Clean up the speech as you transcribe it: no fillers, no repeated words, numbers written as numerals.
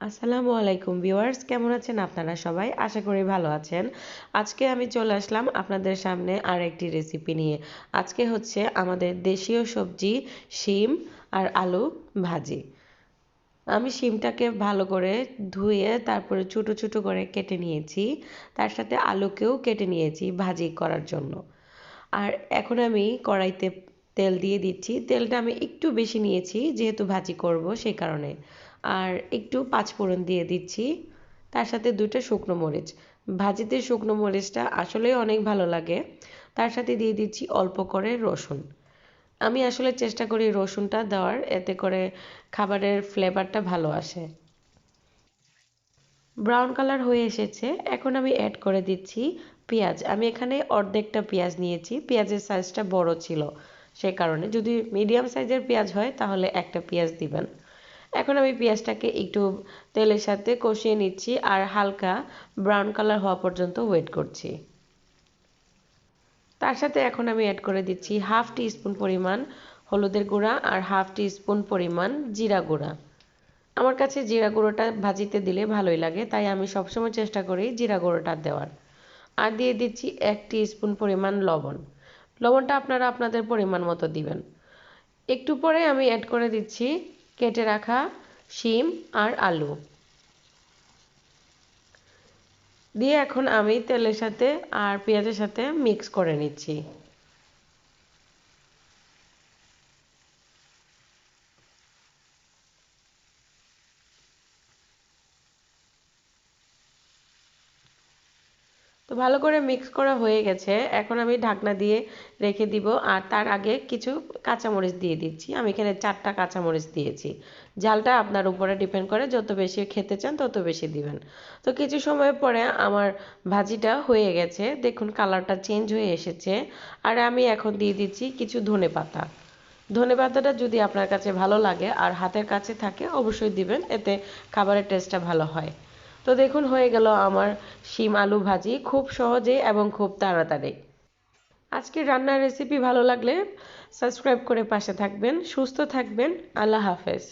আসসালামু আলাইকুম ভিউয়ার্স, কেমন আছেন আপনারা সবাই? আশা করি ভালো আছেন। আজকে আমি চলে আসলাম আপনাদের সামনে আর একটি রেসিপি নিয়ে। আজকে হচ্ছে আমাদের দেশীয় সবজি শিম আর আলু ভাজি। আমি শিমটাকে ভালো করে ধুয়ে তারপরে ছোটো ছোটো করে কেটে নিয়েছি। তার সাথে আলুকেও কেটে নিয়েছি ভাজি করার জন্য। আর এখন আমি কড়াইতে তেল দিয়ে দিচ্ছি। তেলটা আমি একটু বেশি নিয়েছি যেহেতু ভাজি করব সেই কারণে। আর একটু পাঁচফোড়ন দিয়ে দিচ্ছি, তার সাথে 2টা শুকনো মরিচ। ভাজিতে শুকনো মরিচটা আসলেই অনেক ভালো লাগে। তার সাথে দিয়ে দিচ্ছি অল্প করে রসুন। আমি আসলে চেষ্টা করি রসুনটা দেওয়ার, এতে করে খাবারের ফ্লেভারটা ভালো আসে। ব্রাউন কালার হয়ে এসেছে, এখন আমি অ্যাড করে দিচ্ছি পেঁয়াজ। আমি এখানে অর্ধেকটা পেঁয়াজ নিয়েছি, পেঁয়াজের সাইজটা বড় ছিল সে কারণে। যদি মিডিয়াম সাইজের পেঁয়াজ হয় তাহলে একটা পেঁয়াজ দিবেন। এখন আমি পেঁয়াজটাকে একটু তেলের সাথে কষিয়ে নিচ্ছি আর হালকা ব্রাউন কালার হওয়া পর্যন্ত ওয়েট করছি। তার সাথে এখন আমি অ্যাড করে দিচ্ছি হাফ টি স্পুন পরিমাণ হলুদের গুঁড়া আর হাফ টি স্পুন পরিমাণ জিরা গুঁড়া। আমার কাছে জিরা গুঁড়োটা ভাজিতে দিলে ভালোই লাগে, তাই আমি সবসময় চেষ্টা করি জিরা গুঁড়োটা দেওয়ার। আর দিয়ে দিচ্ছি 1 স্পুন পরিমাণ লবণ। লবণটা আপনারা আপনাদের পরিমাণ মতো দিবেন। একটু পরে আমি অ্যাড করে দিচ্ছি কেটে রাখা শিম আর আলু দিয়ে এখন আমি তেলের সাথে আর পেঁয়াজের সাথে মিক্স করে নিচ্ছি। তো ভালো করে মিক্স করা হয়ে গেছে, এখন আমি ঢাকনা দিয়ে রেখে দিব। আর তার আগে কিছু কাঁচামরিচ দিয়ে দিচ্ছি। আমি এখানে 4টা কাঁচামরিচ দিয়েছি। ঝালটা আপনার উপরে ডিপেন্ড করে, যত বেশি খেতে চান তত বেশি দিবেন। তো কিছু সময় পরে আমার ভাজিটা হয়ে গেছে, দেখুন কালারটা চেঞ্জ হয়ে এসেছে। আর আমি এখন দিয়ে দিচ্ছি কিছু ধনেপাতা। ধনেপাতাটা যদি আপনার কাছে ভালো লাগে আর হাতের কাছে থাকে অবশ্যই দিবেন, এতে খাবারের টেস্টটা ভালো হয়। তো দেখুন হয়ে গেল আমার শিম আলু ভাজি, খুব সহজে এবং খুব তাড়াতাড়ি। আজকের রান্নার রেসিপি ভালো লাগলে সাবস্ক্রাইব করে পাশে থাকবেন। সুস্থ থাকবেন। আল্লাহ হাফেজ।